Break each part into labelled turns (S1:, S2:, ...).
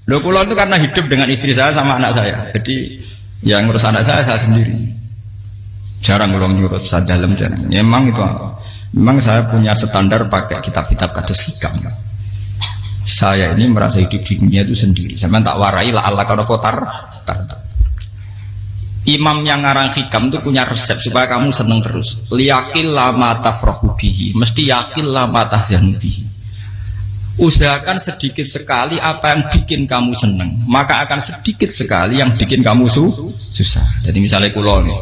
S1: Loh kula itu karena hidup dengan istri saya sama anak saya. Jadi yang ngurus anak saya sendiri. Jarang kula ngurus sadalem jarang. Ya, memang itu. Memang saya punya standar pakai kitab-kitab kados hikam. Saya ini merasa hidup di dunia itu sendiri. Sampeyan tak warai la Allah kana kotar. Imam yang ngarang hikam itu punya resep supaya kamu seneng terus. Liyakil lama tafrahu bihi, mesti yakil lama tahzanu bihi. Usahakan sedikit sekali apa yang bikin kamu seneng, maka akan sedikit sekali yang bikin kamu susah. Jadi misalnya kula nih,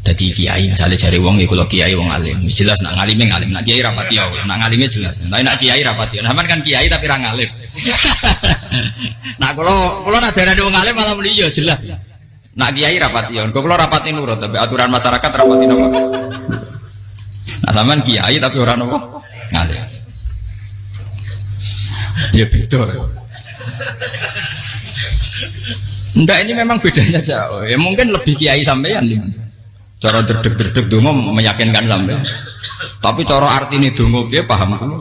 S1: jadi kiai misalnya cari wong ya kula kiai wong alim, jelas nak ngalime ngalim, nak kiai rapati ya, nak ngalime jelas. Tapi nak kiai rapati, sampean kan kiai tapi ra ngalim. Nah kula nak darani wong alim malah muni ya jelas. Nak kiai rapati ya, kula rapati nurut tapi aturan masyarakat rapati napa. Nah sampean kiai tapi ora napa ngalim. Ya beda. Enggak, ini memang bedanya jauh. Ya mungkin lebih kiai sampean nih. Cara derdek-derdek donga meyakinkan sampean. Tapi cara artine donga piye paham kula.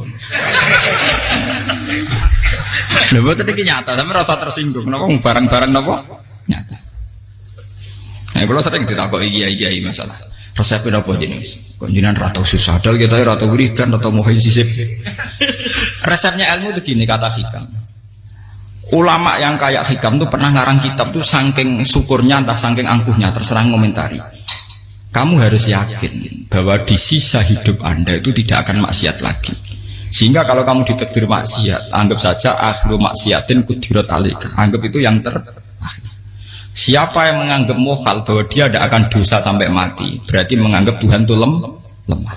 S1: Lha boten iki nyata, sampe rasa tersinggung. Napa barang-barang napa? Nyata. Nah, kula sering ditakoki kiai-kiai masalah. Resepnya apa jenis? Konjinan rata susah, padahal kita rata wiridan atau muhayyisib. Resepnya ilmu itu gini kata hikam. Ulama yang kayak hikam tuh pernah ngarang kitab tuh saking syukurnya entah saking angkuhnya terserah ngomentari. Kamu harus yakin bahwa di sisa hidup Anda itu tidak akan maksiat lagi. Sehingga kalau kamu ditakdir maksiat, anggap saja akhiru maksiatin kudirat alika. Anggap itu yang Siapa yang menganggap mohal bahwa dia tidak akan dosa sampai mati, berarti menganggap Tuhan itu lemah.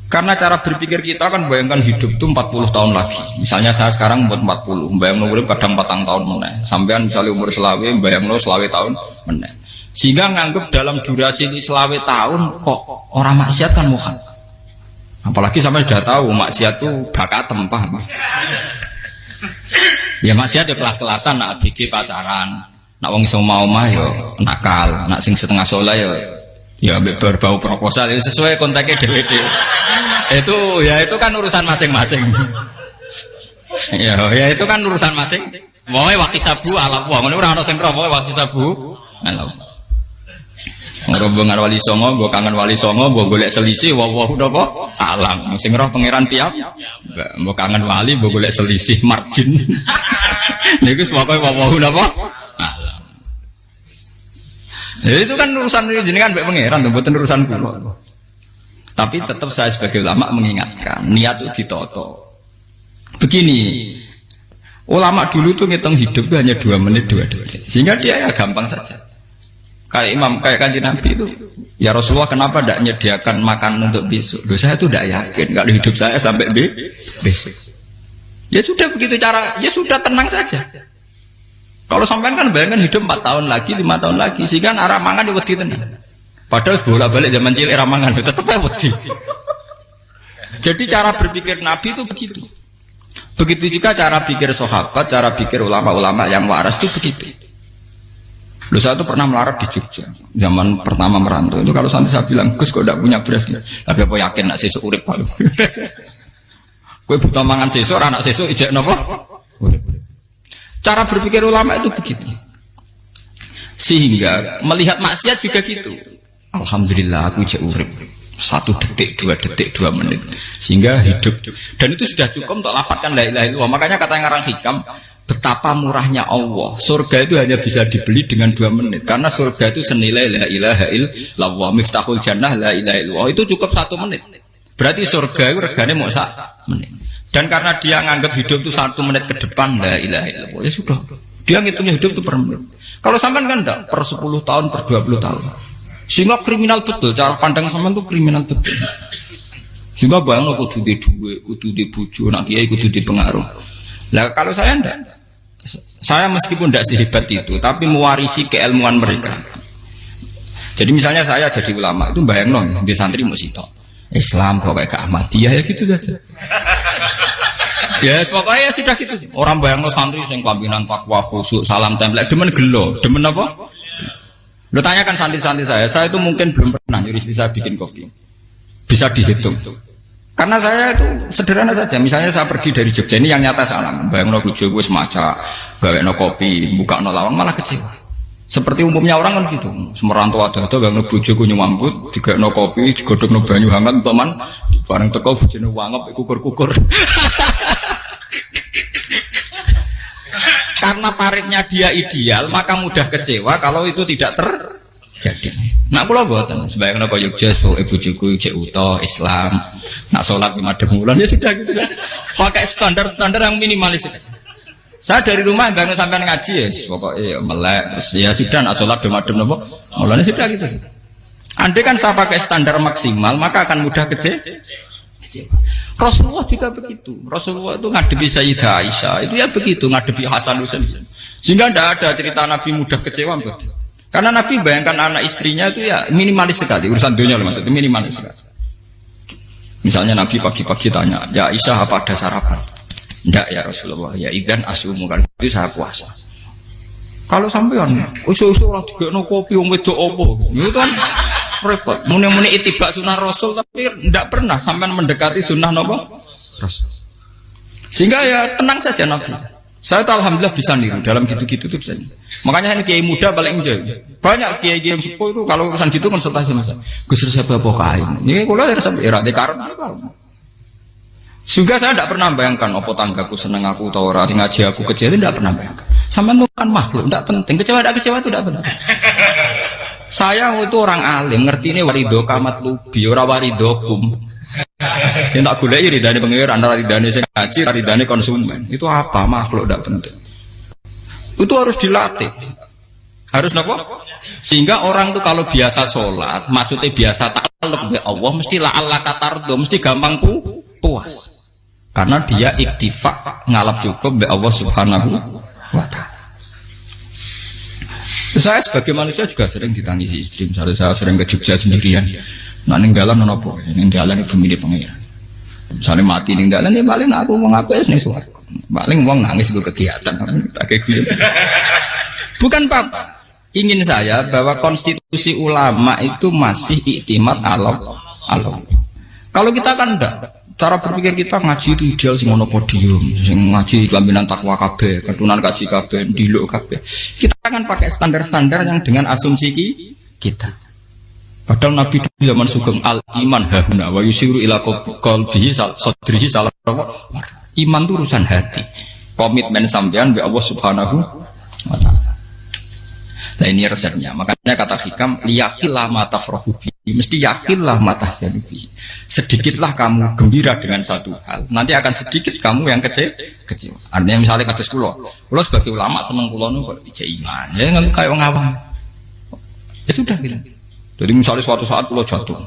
S1: Karena cara berpikir kita kan bayangkan hidup itu 40 tahun lagi. Misalnya saya sekarang umur 40, bayangkan umur kadang 4 tahun meneh. Sampean misalnya umur selawe, bayangkan selawe tahun meneh. Sehingga menganggap dalam durasi ini selawe tahun kok orang maksiat kan mohal. Apalagi sampai sudah tahu maksiat itu bakat tempah. Ya maksiat ya kelas-kelasan, nak bikin pacaran. Nak wong iso omah yo nakal, nak sing setengah saleh ya berbau proposal ya sesuai kontaknya DPD. Itu kan urusan masing-masing. Ya itu kan urusan masing. Moe wakisabu ala wa, ngono ora ono sing roh moe wakisabu. Ala. Rombongan wali songo, mbok kangen wali songo, mbok golek selisih wawahu napa? Alam. Sing roh pangeran piyam. Mbok kangen wali, mbok golek selisih margin. Niku pokoke wawahu napa? Ya itu kan urusan jenengan mbek pangeran, mboten urusan kula. Tapi tetap saya sebagai ulama mengingatkan, niat itu ditoto. Begini, ulama dulu tuh ngitung hidup itu hanya 2 menit 2 detik. Sehingga dia ya gampang saja. Kayak imam, kayak kanjeng Nabi itu, ya Rasulullah kenapa tidak menyediakan makan untuk besok? Loh, saya itu tidak yakin kalau hidup saya sampai besok. Ya sudah begitu cara, ya sudah tenang saja. Kalau sampean kan bayangkan hidup 4 tahun lagi, 5 tahun lagi, sehingga arah mangan ya wedi tenan. Padahal bolak-balik zaman cilik arah mangan tetap wedi. Jadi cara berpikir Nabi itu begitu. Begitu juga cara pikir sahabat, cara pikir ulama-ulama yang waras itu begitu. Loh, saya itu pernah melarat di Jogja, zaman pertama merantau. Itu kalau nanti saya bilang, Gus kok tidak punya beras, tapi apa yakin nak sesuk urip Pak? Kowe buta mangan sesuk, anak sesuk ijek napa? Urip. Cara berpikir ulama itu begitu. Sehingga melihat maksiat juga gitu. Alhamdulillah aku ijek urip. 1 detik, 2 detik, 2 menit. Sehingga hidup. Dan itu sudah cukup untuk lafadzkan la ilaha illallah. Makanya kata yang ngarang hikam, betapa murahnya Allah. Surga itu hanya bisa dibeli dengan 2 menit. Karena surga itu senilai la ilaha illallah. Miftahul jannah la ilaha illallah. Itu cukup 1 menit. Berarti surga itu regane mau 1 menit. Dan karena dia nganggap hidup itu 1 menit ke depan, la ilaha illallah, ya sudah. Dia ngitungnya hidup itu per menit. Kalau sampean kan enggak, per 10 tahun, per 20 tahun. Sehingga kriminal betul, cara pandang sampean itu kriminal betul. Sehingga bayang kudu di duwe, kudu di bojo, nak kiai kudu di pengaruh. Lah kalau saya enggak. Saya meskipun tidak sehebat itu, tapi mewarisi keilmuan mereka. Jadi misalnya saya jadi ulama, itu bayang non, di santri musito. Islam pokoknya ke Ahmadiyah ya gitu saja. Ya pokoknya sudah gitu. Orang bayangno santri sing kelambinan takwa khusyuk salam tempel demen gelo, demen apa? Lo tanyakan santri-santri saya itu mungkin belum pernah nyuri istri saya bikin kopi. Bisa dihitung. Karena saya itu sederhana saja. Misalnya saya pergi dari Jogja ini yang nyata salam. Bayangno bojoku wis maca, gawekno kopi, bukakno lawang malah kecewa. Seperti umumnya orang kan gitu. Semerantau ada bang bojoku nyuambut, digawekno kopi, digodhogno banyu hangat teman, bareng teko bojone wangep kukur-kukur. Karena tarifnya dia ideal, maka mudah kecewa kalau itu tidak terjadi. Nak kula mboten, sebayangno kaya Jogja, ibu bojoku cek utuh Islam, nak salat 5 bulan ya sudah gitu. Pakai standar-standar yang minimalis. Saya dari rumah bangun sampai ngaji ya, pokoknya melek, terus ya sudah nak sholat demadem nopo, mulanya sudah gitu. Andai kan saya pakai standar maksimal, maka akan mudah kecewa. Rasulullah juga begitu. Rasulullah itu ngadepi Sayyidah Aisyah, itu ya begitu, ngadepi Hasan Husain. Sehingga tidak ada cerita Nabi mudah kecewa, betul. Karena Nabi bayangkan anak istrinya itu ya minimalis sekali, urusan dunia loh maksudnya minimalis sekali. Misalnya Nabi pagi-pagi tanya, ya Aisyah apa ada sarapan? Enggak ya Rasulullah, ya idzan asumu kan itu saya puasa. Kalau sampean usul-usul ora digekno kopi wong wedok opo? Itu kan repot. Muni-muni itibak sunnah Rasul tapi enggak pernah sampean mendekati sunnah napa? Rasul. Sehingga ya tenang saja Nabi. Saya tuh alhamdulillah bisa niru dalam gitu-gitu tuh bisa. Makanya ini kiai muda paling jauh. Banyak kiai-kiai yang sepuh itu kalau urusan gitu konsultasi masa. Gus siapa pokoknya. Ini kula ya sampai era dekarep. Juga saya tidak pernah bayangkan opo tanggaku seneng aku atau orang sing ngaji aku kecewa itu tidak pernah bayangkan. Sampai bukan makhluk, tidak penting. Kecewa tidak kecewa itu tidak penting. Saya itu orang alim, ngerti ini warido kamat lubi, ora warido kum. Yang tak gulai ridane pengiran, antara ridane sing ngaji, ridane konsumen. Itu apa makhluk tidak penting. Itu harus dilatih. Harus apa? Sehingga orang itu kalau biasa sholat, maksudnya biasa takluk be Allah, mesti la Allah katardo, mesti gampang puas. Karena dia iktifak ngalap cukup be Allah Subhanahu wa ta'ala. Saya sebagai manusia juga sering ditangisi istri. Misalnya saya sering ke Jogja sendirian. Nah ninggalan nopo, ninggalan ibu milih pengiran. Misalnya mati ninggalan ya paling aku mau ngapain nih suaraku. Paling uang nangis gue kegiatan. Bukan apa. Ingin saya bahwa konstitusi ulama itu masih iktimat Allah. Kalau kita kan enggak. Cara berpikir kita ngaji itu ideal sing ono podium, sing ngaji kelaminan takwa kabeh, ketunan kaji kabeh, ndiluk kabeh. Kita akan pakai standar-standar yang dengan asumsi kita. Padahal Nabi zaman sugeng al iman hahuna wa yusiru ila qalbihi sadrihi salah. Iman itu urusan hati. Komitmen sampean be Allah Subhanahu wa taala. Nah ini resepnya. Makanya kata hikam liyakillah mata frohubi, mesti yakinlah mata syanubi. Sedikitlah kamu gembira dengan satu hal, nanti akan sedikit kamu yang kecewa. Artinya misalnya kados kula sebagai ulama seneng kula nu kok ijek iman. Ya nggak kayak wong awam. Ya sudah bilang. Jadi misalnya suatu saat kula jatuh,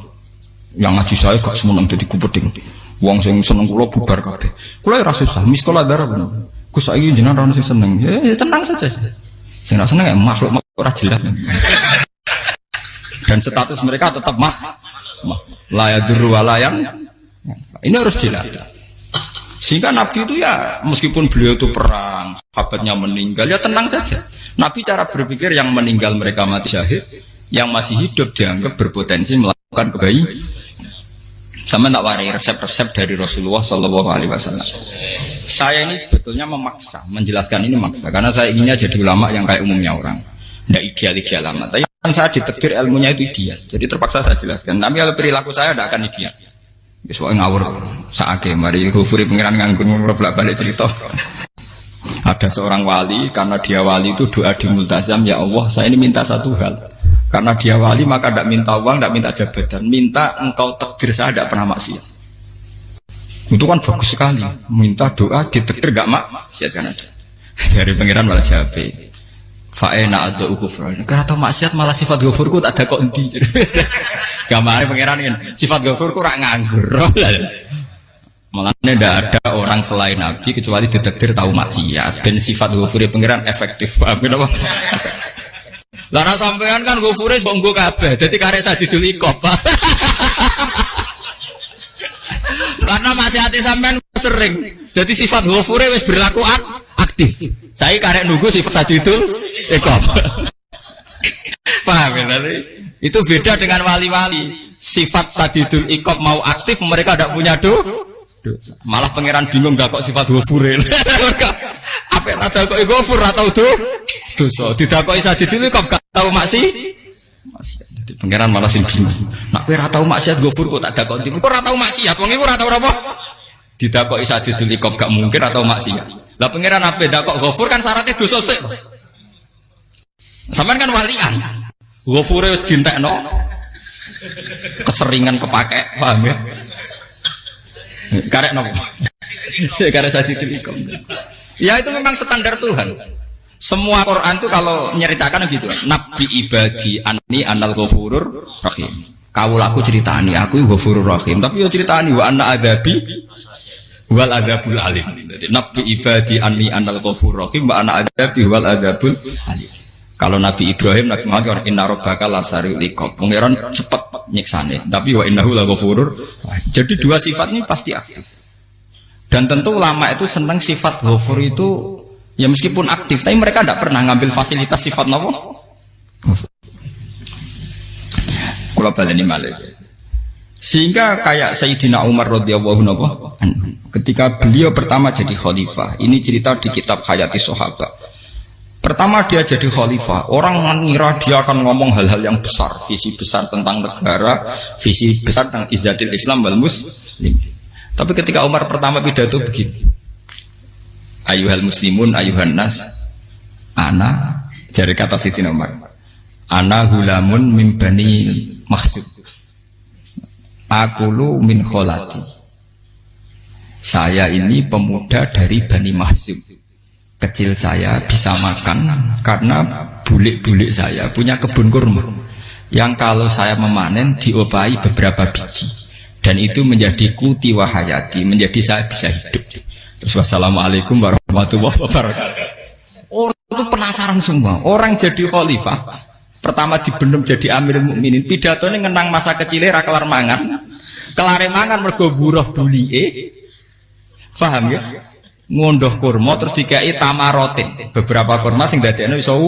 S1: yang ngaji saya gak semeneng jadi kupeding. Wong sing seneng kula bubar kabeh. Kula ora susah, mistola darah bener. Gus saiki jenengan ora sing seneng. Ya tenang saja. Sing ora seneng ya makhluk ora jelas. Dan status mereka tetap la yadurru wa la yang. Ini harus dilatih. Sehingga Nabi itu ya meskipun beliau itu perang, sahabatnya meninggal ya tenang saja. Nabi cara berpikir yang meninggal mereka mati syahid, yang masih hidup dianggap berpotensi melakukan kebaikan. Sama tak warai resep-resep dari Rasulullah Shallallahu Alaihi Wasallam. Saya ini sebetulnya memaksa, menjelaskan ini maksa, karena saya inginnya jadi ulama yang kayak umumnya orang, tidak ideal amat. Tapi kan saya ditakdir ilmunya itu ideal, jadi terpaksa saya jelaskan. Tapi kalau perilaku saya tidak akan ideal. Soalnya ngawur, saake mari hufuri pengiran nganggur bolak-balik cerita. Ada seorang wali, karena dia wali itu doa di multazam, ya Allah, saya ini minta satu hal. Karena dia wali maka tidak minta uang, tidak minta jabatan, minta engkau takdir saya tidak pernah maksiat. Itu kan bagus sekali. Minta doa ditakdir gak maksiat kan ada. Dari pengiran malah siapa? Fa'ena ada ukufran. Karena tahu maksiat malah sifat ghafurku tak ada kok endi. Gamare pengiran kan sifat ghafurku rak nganggur. Malah tidak ada orang selain Nabi kecuali ditakdir tahu maksiat. Dan sifat ghafuri pengiran efektif. Paham apa? Lara sampean kan ghafure kok nggo kabeh. Dadi karek sadidul ikop. Karena maksiate sampean sering. Jadi sifat ghafure wis berlaku aktif. Saya karek nunggu sifat sadidul ikop. Paham ya? Itu beda dengan wali-wali. Sifat sadidul ikop mau aktif mereka tidak punya dosa. Malah pangeran bingung gak kok sifat ghafure. Apik tak dakoki ghafur ora tau dosa. Didakoki sadidil kok gak tau maksiat. Jadi pangeran malah sing bingung. Nak kowe ora tau maksiat ghafur kok tak dakoki. Kok ora tau maksiat, wong iku ora tau apa? Didakoki sadidil kok gak mungkin atau maksiat. Lah pangeran ape dakok ghafur kan syaratnya dosa sik. Sampeyan kan walian. Ghafure wis dientekno. Keseringan kepake, paham ya? Karek nopo? Karek sadidil ikom. Ya itu memang standar Tuhan. Semua Quran itu kalau nyeritakan gitu. Nabi ibadi anni anal ghafurur rahim. Kaulaku ceritani aku ghafurur rahim, tapi yo ceritani wa anna adabi wal adabul alim. Jadi Nabi ibadi anni anal ghafurur rahim wa anna adabi wal adabul alim. Kalau Nabi Ibrahim Nabi Muhammad inna rabbaka lasariul iqab. Pangeran cepat nyiksane, tapi wa innahu laghafurur. Jadi dua sifat ini pasti aktif. Dan tentu ulama itu senang sifat ghafur itu ya meskipun aktif, tapi mereka tidak pernah ngambil fasilitas sifat nopo. Kula baleni malih. Sehingga kayak Sayyidina Umar radhiyallahu anhu ketika beliau pertama jadi khalifah, ini cerita di kitab Hayati Sahabat. Pertama dia jadi khalifah, orang mengira dia akan ngomong hal-hal yang besar, visi besar tentang negara, visi besar tentang izzatil Islam wal muslim. Tapi ketika Umar pertama pidato begini, ayuhal muslimun ayuhan nas, ana, jari kata Sayyidina Umar, ana hulamun min bani Makhzum, akulu min kholati. Saya ini pemuda dari Bani Makhzum. Kecil saya bisa makan karena bulik-bulik saya punya kebun kurma yang kalau saya memanen diopahi beberapa biji dan itu menjadi kuti wahayati, menjadi saya bisa hidup. Terus wassalamualaikum warahmatullahi wabarakatuh. Orang itu penasaran semua. Orang jadi khalifah pertama dibenem jadi amirul mukminin, pidatonya ngenang masa kecilnya ra kelar mangan, kelare mangan mergo buruh bulike. Paham ya? Ngondoh kurma terus dikai tamarotin, beberapa kurma sing dadekno iso.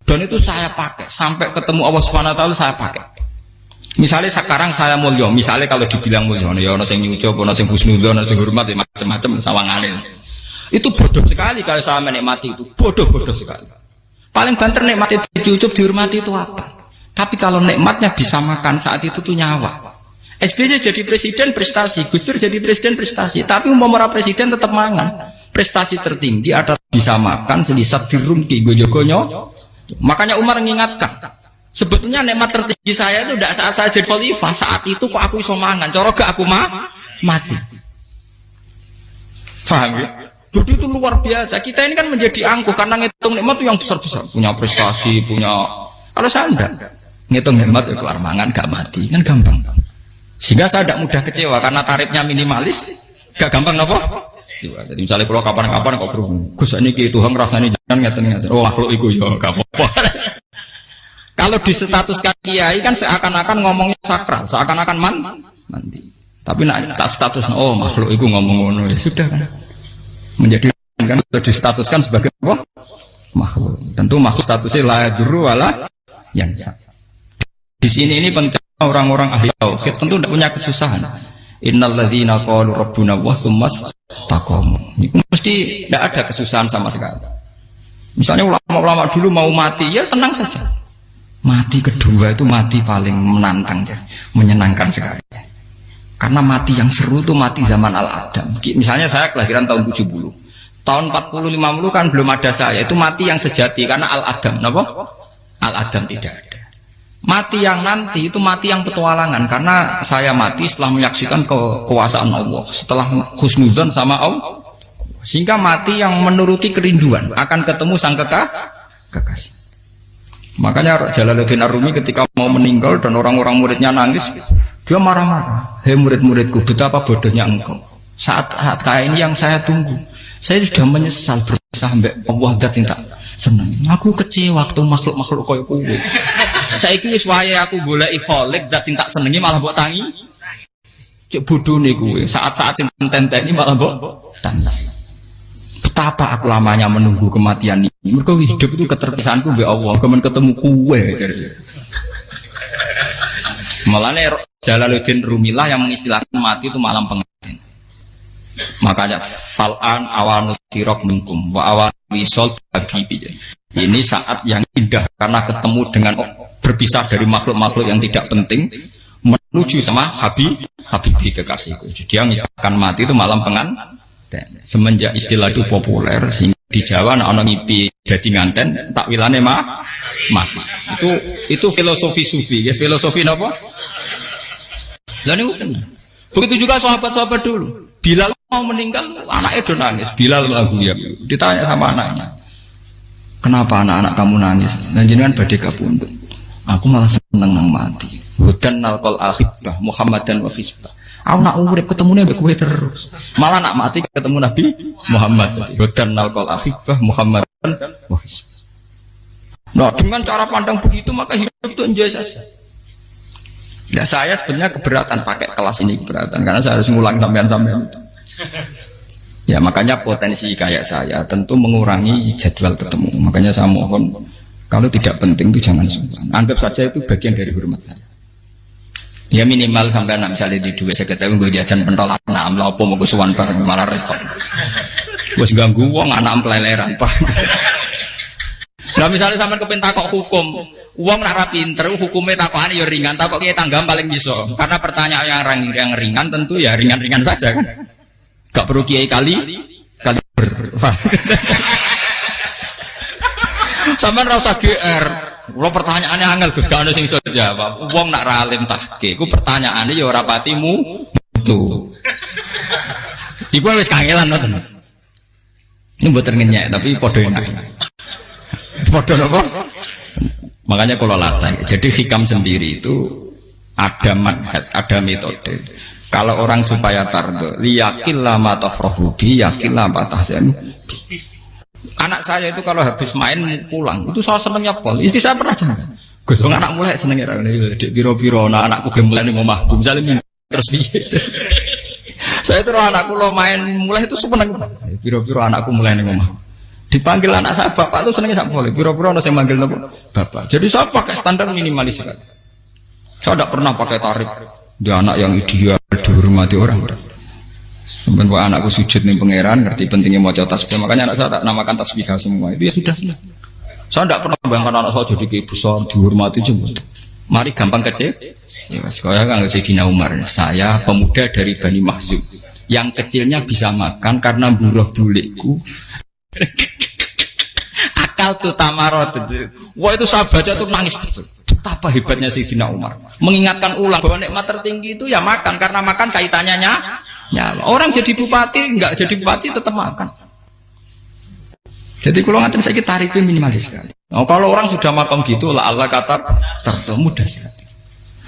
S1: Dan itu saya pakai sampai ketemu Allah Subhanahu wa taala saya pakai. Misalnya sekarang saya mulya, misalnya kalau dibilang mulya ya ana sing nyucup, ana sing husnudzon, ana sing hormat, macam-macam sawangane. Itu bodoh sekali kalau saya menikmati itu, bodoh sekali. Paling banter nikmati dicucup dihormati itu apa? Tapi kalau nikmatnya bisa makan saat itu tuh nyawa. SBY jadi presiden prestasi, Gus Dur jadi presiden prestasi, tapi umpama presiden tetap mangan. Prestasi tertinggi adalah bisa makan selisat dirumki gojogonyo. Makanya Umar mengingatkan, sebetulnya nikmat tertinggi saya itu tidak saat saya jadi khalifah, saat itu kok aku iso mangan, cara gak aku mati. Paham ya? Jadi itu luar biasa. Kita ini kan menjadi angkuh karena ngitung nikmat itu yang besar-besar, punya prestasi, punya. Kalau saya enggak ngitung nikmat itu kelar mangan gak mati, kan gampang. Sehingga saya tidak mudah kecewa karena tarifnya minimalis, gak gampang apa? Jadi misalnya kalau kapan-kapan kok berhubung, Gus ini Tuhan rasanya jangan ngeten-ngeten. Oh makhluk itu ya gak apa-apa. Kalau di status kiai kan seakan-akan ngomongnya sakral, seakan-akan mandi. Tapi nak tak status, oh makhluk itu ngomong ngono ya sudah kan. Menjadi kan distatuskan sebagai apa? Makhluk. Tentu makhluk statusnya la yadurru wala yanfa. Di sini ini penting. Orang-orang ahli tauhid tentu tidak punya kesusahan. Innalladzina qalu rabbuna wa tsummas taqamu. Mesti tidak ada kesusahan sama sekali. Misalnya ulama-ulama dulu mau mati, ya tenang saja. Mati kedua itu mati paling menantang ya, menyenangkan sekali. Karena mati yang seru itu mati zaman Al-Adam. Misalnya saya kelahiran tahun 70. Tahun 40-50 kan belum ada saya. Itu mati yang sejati karena Al-Adam. Kenapa? Al-Adam tidak ada. Mati yang nanti itu mati yang petualangan karena saya mati setelah menyaksikan kekuasaan Allah, setelah husnudzon sama Allah, sehingga mati yang menuruti kerinduan akan ketemu sang kekasih. Makanya Jalaluddin Ar-Rumi ketika mau meninggal dan orang-orang muridnya nangis, dia marah-marah. Hei murid-muridku, betapa bodohnya engkau. Saat kayak ini yang saya tunggu, saya sudah menyesal berusaha sampai Allah dat tak senang. Aku kecewa waktu makhluk-makhluk koyo kuwi. Saiki wis wayahe aku goleki kholik dat tak senengi malah mbok tangi. Cek bodone kuwi. Saat-saat sing tenteni malah mbok tantang. Betapa aku lamanya menunggu kematian ini. Mergo hidup itu keterpisahanku mbek Allah, kemen ketemu kowe jare. Malane Jalaluddin Rumilah yang mengistilahkan mati itu malam pengantin. Makanya fal'an awal nusirok minkum wa awal wisol habibi. Ini saat yang indah karena ketemu dengan berpisah dari makhluk-makhluk yang tidak penting menuju sama habibi kekasihku. Dia misalkan mati itu malam pengantin. Semenjak istilah itu populer sehingga di Jawa ana ngipi dadi nganten takwilane mati. Itu filosofi sufi, ya filosofi napa? Lah niku tenan. Begitu juga sahabat-sahabat dulu. Bilal mau meninggal, anaknya udah nangis. Bilal lagu ya. Ditanya sama anaknya, kenapa anak-anak kamu nangis? Dan jenengan badhe kapundhut. Aku malah seneng nang mati. Hudan nalqal akhibah Muhammadan wa hisbah. Aku nak urip ketemune mbek kowe terus. Malah nak mati ketemu Nabi Muhammad. Hudan nalqal akhibah Muhammadan wa hisbah. Nah, dengan cara pandang begitu maka hidup itu enjoy saja. Ya saya sebenarnya keberatan pakai kelas ini, keberatan karena saya harus ngulang sampean-sampean. Ya makanya potensi kayak saya tentu mengurangi jadwal ketemu. Makanya saya mohon kalau tidak penting itu jangan sungkan. Anggap saja itu bagian dari hormat saya. Ya minimal sampai misalnya di dua sekretari gue jajan pentolan enam lah, apa mau gue suwan bareng malah repot. Gue ganggu uang anak peleleran pak. Nah misalnya sampai kepentak kok hukum, uang nara pinter, hukumnya takokan ya ringan, takok kayak tanggam paling bisa. Karena pertanyaan yang ringan tentu ya ringan-ringan saja kan. Gak perlu kiai kali ber. Sampai rasa GR, kalau pertanyaannya angel Gus gak ada sing iso jawab. Uang nak ralim tahke, ku pertanyaannya ya ora patimu itu. Iku wis kangelan ngoten. Ini buat ngenyek tapi podo enak. Podo apa? Makanya kalau latih. Jadi hikam sendiri itu ada manhaj, ada metode. Kalau orang supaya tardo, yakin lama tafrohubi, yakin lama tahzanu. Anak saya itu kalau habis main pulang, itu saya senengnya pol. Istri saya pernah jangan. Gus, anak mulai senengnya dek biro-biro, anakku gemulai nih ngomahku, misalnya terus dia. Saya terus anakku lo main mulai itu seneng. Biro-biro anakku mulai nih ngomahku. Dipanggil anak saya bapak itu senengnya sak boleh. Biro-biro ada yang manggil bapak. Jadi saya pakai standar minimalis. Saya tidak pernah pakai tarif. Dia anak yang ideal dihormati orang. Sebenarnya anakku sujud nih pangeran, ngerti pentingnya mau tasbih. Makanya anak saya tak namakan tasbih semua. Itu ya sudah selesai. Saya tidak pernah bayangkan anak saya jadi kayak besar dihormati jemput. Mari gampang kecil. Ya sekolah kan Sayyidina Umar. Saya pemuda dari Bani Mahzum. Yang kecilnya bisa makan karena buruh bulikku. Akal tuh tamarot. Wah itu saya baca tuh nangis betul. Betapa hebatnya Sayyidina Umar. Mengingatkan ulang bahwa nikmat tertinggi itu ya makan, karena makan kaitannya nyala. Orang jadi bupati, enggak jadi bupati tetap makan. Jadi kalau ngantin saya tarifnya minimalis sekali. Nah, kalau orang sudah makan gitu, lah Allah kata tertemu mudah sekali.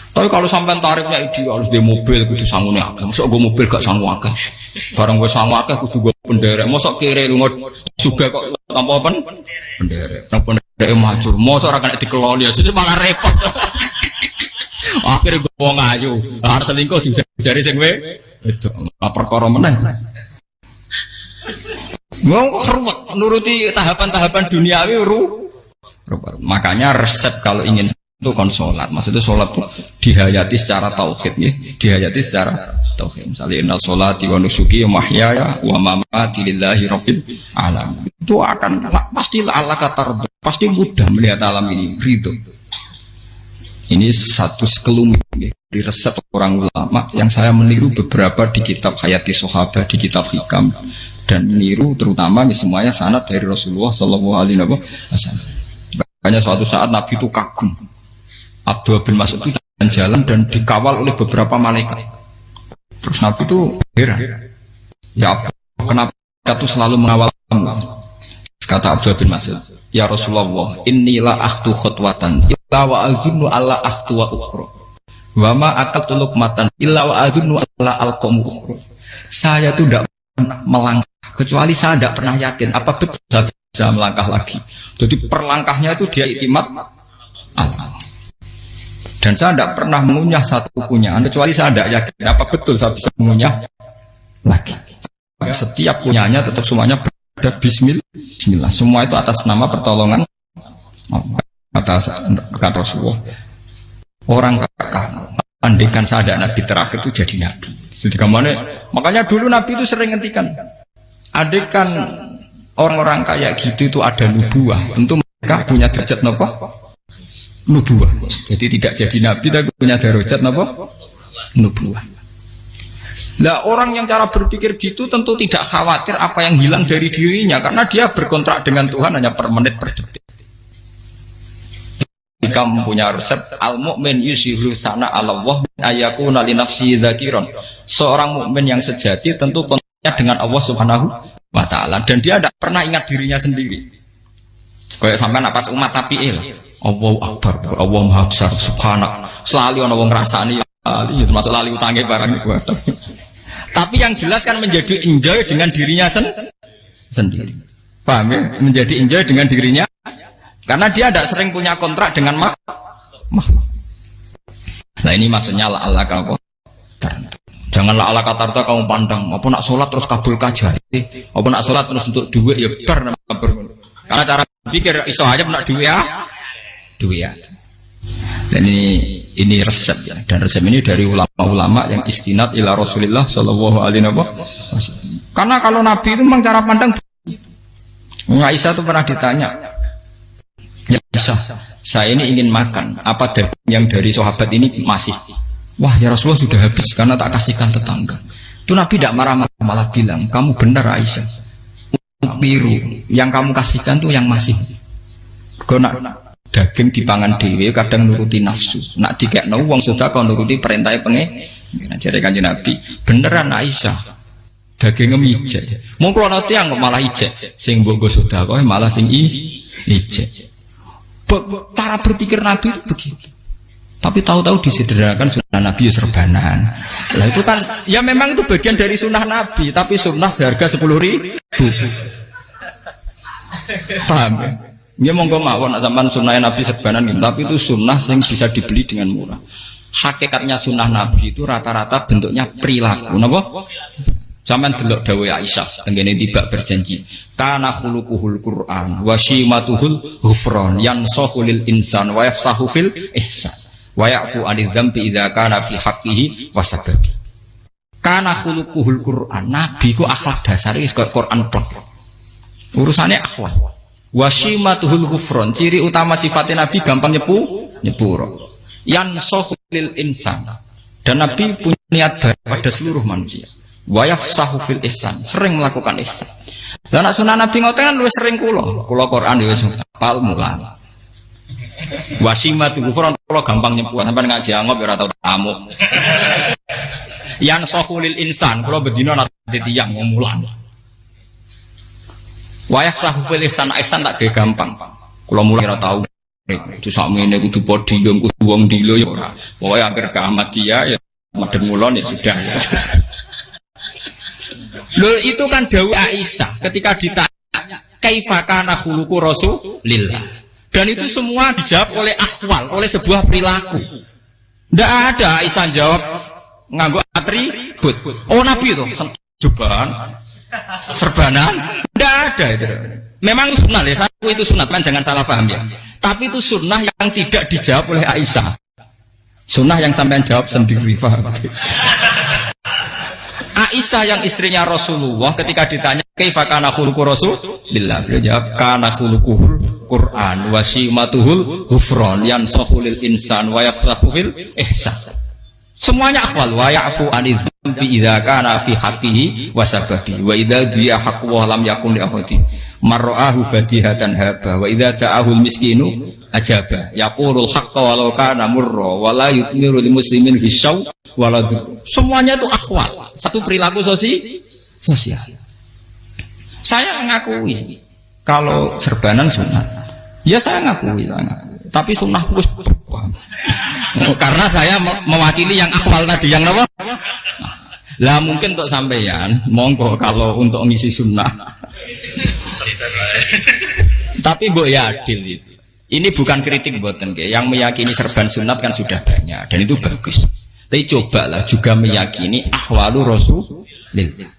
S1: Tapi kalau sampai tarifnya ideal harus di mobil, kudu sangune akeh. Mosok gue mobil gak sanggup akeh. Barang gue sanggup akeh kudu gue penderek. Mosok kiri lu juga kok tanpa penderek. Nang penderek maju. Mosok ora kena dikeloli jadi malah repot. Akhirnya gue wong ayu. Harus selingkuh dijari sing we. Itu perkara meneh. Wong ruwet nuruti tahapan-tahapan duniawi makanya resep kalau ingin itu kon sholat, maksudnya sholat itu dihayati secara tauhid ya, dihayati secara tauhid. Misalnya innal sholati wa nusuki wa mahyaya wa mamati lillahi rabbil alamin. Itu akan pasti Allah kata pasti mudah melihat alam ini ridho. Ini satu sekelumit ya, di resep orang ulama yang saya meniru beberapa di kitab Hayati Sahabat, di kitab Hikam, dan meniru terutama semuanya sanad dari Rasulullah Shallallahu Alaihi Wasallam. Makanya suatu saat Nabi itu kagum. Abdullah bin Mas'ud itu jalan dan dikawal oleh beberapa malaikat. Terus Nabi itu heran. Ya kenapa itu selalu mengawal kamu? Kata Abdullah bin Mas'ud, ya Rasulullah, inilah akhtu khutwatan illa wa azunnu alla akhtu wa ukhra. Wa ma akaltu luqmatan illa wa azunnu alla alqamu ukhra. Saya itu tidak pernah melangkah kecuali saya tidak pernah yakin apa betul saya bisa melangkah lagi. Jadi perlangkahnya itu dia iktimat Allah. Dan saya tidak pernah mengunyah satu kunyahan kecuali saya tidak yakin apa betul saya bisa mengunyah lagi. Setiap kunyahnya tetap semuanya berada Bismillah. Semua itu atas nama pertolongan atas kata Rasulullah. Orang kakak andekan saya ada nabi terakhir itu jadi nabi. Jadi kemana? Makanya dulu Nabi itu sering ngendikan, adekan orang-orang kayak gitu itu ada nubuah, tentu mereka punya derajat apa? Nubuah. Jadi tidak jadi Nabi tapi punya derajat apa? Nubuah. Lah orang yang cara berpikir gitu tentu tidak khawatir apa yang hilang dari dirinya, karena dia berkontrak dengan Tuhan hanya per menit per detik. Kamu punya resep al-mu'min yusiru sana Allah ayakuna li nafsi dzakiron. Seorang mukmin yang sejati tentu kontaknya dengan Allah Subhanahu wa taala dan dia tidak pernah ingat dirinya sendiri. Kayak sampean pas umat tapiil, Allahu akbar, Allah maha besar, subhanak. Selalu ana wong ngrasani itu termasuk lali utange barang iku. Tapi yang jelas kan menjadi enjoy dengan dirinya sendiri. Paham ya? Menjadi enjoy dengan dirinya karena dia tidak sering punya kontrak dengan makhluk. Nah ini maksudnya Allah kalau janganlah Allah kata kamu pandang apa nak sholat terus kabul kajari, apa nak sholat terus untuk duit ya bar. Karena cara pikir iso aja nak duit ya. Dan ini resep ya, dan resep ini dari ulama-ulama yang istinad ila Rasulillah Shallallahu Alaihi Wasallam. Karena kalau Nabi itu memang cara pandang. Aisyah itu pernah ditanya, ya Aisyah, saya ini ingin makan, apa daging yang dari sahabat ini masih? Wah ya Rasulullah sudah habis karena tak kasihkan tetangga. Itu Nabi tidak marah-marah, malah bilang, kamu benar Aisyah, biru yang kamu kasihkan tuh yang masih. Karena daging dipangan dewe kadang nuruti nafsu, nak dikekno wong sudah kau nuruti perintah pengen. Jadi kanjeng Nabi beneran Aisyah daging ngejek. Mau kalau nanti yang malah ijek, sing bogo sudah kau malah sing ijek. Cara berpikir Nabi itu begitu. Tapi tahu-tahu disederhanakan sunnah Nabi ya serbanan. Lah itu kan ya memang itu bagian dari sunnah Nabi, tapi sunnah seharga 10.000. Paham ya? Ya monggo mawon sampean sunnah Nabi serbanan gitu, tapi itu sunnah yang bisa dibeli dengan murah. Hakikatnya sunnah Nabi itu rata-rata bentuknya perilaku. Napa? Sampeyan delok dawuh Aisyah tengene tibak berjanji, kana khuluquhul Qur'an wa shimatuhul ghufran yansahu lil insan wa yafsahu fil ihsan wa ya'fu 'anil dzambi idza kana fi haqqihi wa sababi. Kana khuluquhul Qur'an, Nabi ku akhlak dasare wis kaya Quran plek. Urusane akhlak. Wa shimatuhul ghufran, ciri utama sifatnya Nabi gampang nyepuro. Yansahu lil insan. Dan Nabi punya niat baik pada seluruh manusia. Wa yafsahu fil ihsan, sering melakukan ihsan. Dan sunnah Nabi ngoten kan luwih sering kula Quran ya wis hafal mulang. Wasimatu ghufran kula gampang nyebut sampean ngaji angop ora tau tamu. Yang sahulil insan kula bedina nate tiyang mulang. Wa yafsahu fil ihsan tak ge gampang. Kula mulang ora tau. Itu sakmene kudu podium kudu wong dilo ya ora. Pokoke akhir kiamat dia ya madhep mulon ya sudah. Loh itu kan dawuh Aisyah ketika ditanya kaifa kana khuluqu Rasulillah, dan itu semua dijawab oleh ahwal, oleh sebuah perilaku. Tidak ada Aisyah jawab nganggo atribut. Oh Nabi itu serbanan, tidak ada itu. Memang sunnah ya, itu sunnah kan, jangan salah paham ya. Tapi itu sunnah yang tidak dijawab oleh Aisyah. Sunnah yang sampean jawab sendiri, paham? Aisyah yang istrinya Rasulullah ketika ditanya kaifa kana khuluqu Rasulillah, beliau jawab kana khuluquhul Qur'an wa simatuhul ghufran yansahu lil insan wa yafsahu fil ihsan. Semuanya akhwal wa ya'fu 'anil dzambi idza kana fi haqqihi wa sababi wa idza diya haqqu wa lam yakun li ahadi mar'ahu badihatan haba wa idza ta'ahul miskinu ajaba yaqulul haqqa walau kana murra wa la yutmiru lil muslimin hisaw wala. Semuanya itu akhwal, satu perilaku sosial. Saya mengakui kalau serbanan sunnah, ya saya ngakui. Tapi sunnah wis karena saya mewakili yang akhwal tadi, yang apa? Lah mungkin untuk sampeyan, monggo kalau untuk ngisi sunnah. Tapi mbok ya adil itu. Ini bukan kritik mboten nggih. Yang meyakini serban sunat kan sudah banyak dan itu bagus. Tapi cobalah juga meyakini ahwalu Rasulillah.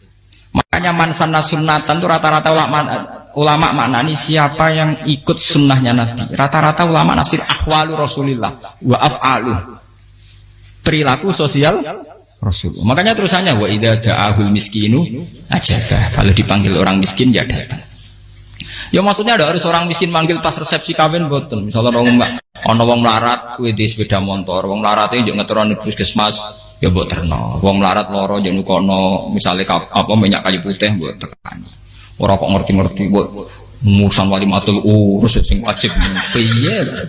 S1: Makanya man sanna sunnatan itu rata-rata ulama maknani siapa yang ikut sunnahnya Nabi. Rata-rata ulama nafsir ahwalu Rasulillah wa af'alu. Perilaku sosial Rasulullah. Makanya terusannya wa idza ja'ahul miskinu ajaba. Kalau dipanggil orang miskin ya datang. Ya maksudnya ada harus orang miskin manggil pas resepsi kawin boten. Misalnya ana wong melarat kuwi di sepeda motor, wong mlarate yo ngeteroni puskesmas ya mbok terno. Wong melarat loro yo nukono misale apa minyak kayu putih mbok tekani. Ora kok ngerti-ngerti mbok musan walimatul urus sing wajib piye lho.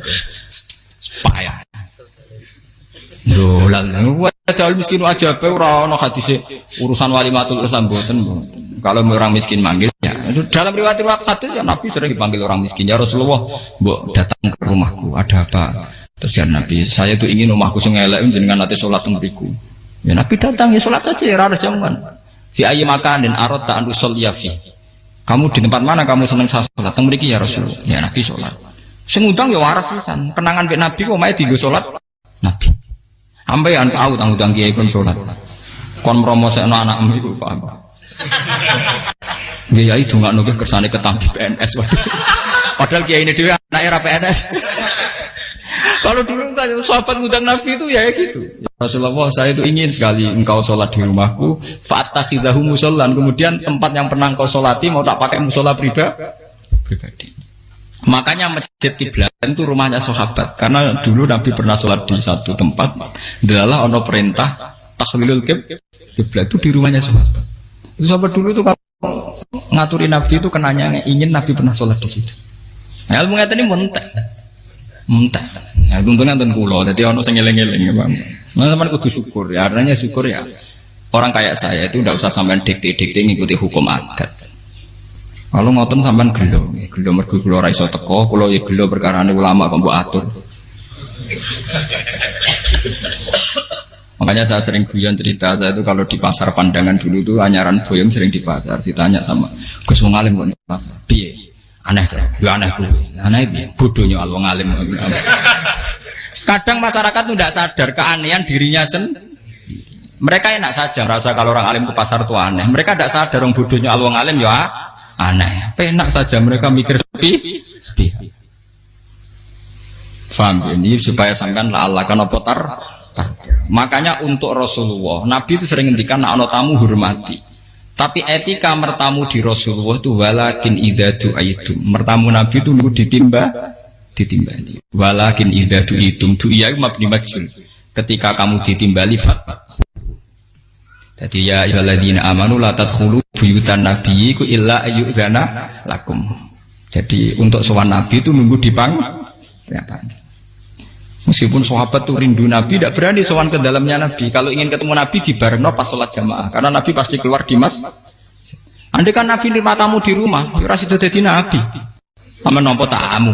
S1: Payah. Lho lan wajal miskin aja pe ora ana hadise urusan walimatul urus mboten. Kalau orang miskin manggil ya dalam riwayat hadis ya Nabi sering dipanggil orang miskin ya Rasulullah mbok datang ke rumahku ada apa terus ya Nabi saya tuh ingin rumahku sing elek jenengan nate salat teng mriku ya Nabi datang ya salat aja ya ora ada jamuan fi ayyi makanin aradta an usolliya fi kamu di tempat mana kamu seneng salat teng mriki ya Rasulullah ya Nabi salat sing ngundang ya waras pisan kenangan mek Nabi kok mae dienggo salat Nabi ampean tahu tanggung kiai kon salat kon promosekno anakmu iku paham dia itu nggak nunggu kersane ketampi PNS padahal kiai ini dia anak era PNS kalau dulu kan sahabat ngundang Nabi itu ya gitu ya Rasulullah saya itu ingin sekali engkau sholat di rumahku fa'atakhidahu musallan kemudian tempat yang pernah engkau sholati mau tak pakai musola pribadi makanya masjid kiblat itu rumahnya sahabat karena dulu Nabi pernah sholat di satu tempat adalah ono perintah tahlilul kiblat itu di rumahnya sahabat. Sahabat dulu itu kalau ngaturi Nabi itu kenanya ingin Nabi pernah sholat di situ. Nah, ilmu ngeten ini mentek. Ya untungnya ten kula, dadi ono sing eling-eling ya, Bang. Nah, teman kudu syukur ya, artinya syukur ya. Orang kayak saya itu tidak usah sampean dikte-dikte ngikuti hukum adat. Kalau ngoten sampean gelo mergo kula ora iso teko, kula ya gelo perkarane ulama kok mbok atur. Makanya saya sering guyon cerita saya itu kalau di pasar Pandangan dulu itu anyaran boyong sering di pasar ditanya sama Gus wong alim kok di pasar piye aneh tuh ya aneh kuwi aneh piye bodohnya wong alim kadang masyarakat itu tidak sadar keanehan dirinya sendiri mereka enak saja merasa kalau orang alim ke pasar itu aneh mereka tidak sadar orang bodohnya wong alim ya aneh enak saja mereka mikir sepi paham ini supaya sampean Allah kan apa makanya untuk Rasulullah Nabi itu sering ngendikan ana tamu hormati tapi etika mertamu di Rasulullah itu walakin idza du'aitum mertamu Nabi itu nunggu ditimbali walakin idza du'itum du'iya mabni majhul ketika kamu ditimbali fatwa jadi ya ayyuhalladzina amanu la tadkhulu buyutan nabiyyi illa ayyudzana lakum jadi untuk sowan Nabi itu nunggu dipang ya meskipun sahabat tuh rindu Nabi tidak berani sowan ke dalamnya Nabi kalau ingin ketemu Nabi di barno pas sholat jamaah karena Nabi pasti keluar di mas andai kan Nabi lima tamu di rumah ya rasido dadi Nabi sama nompo tamu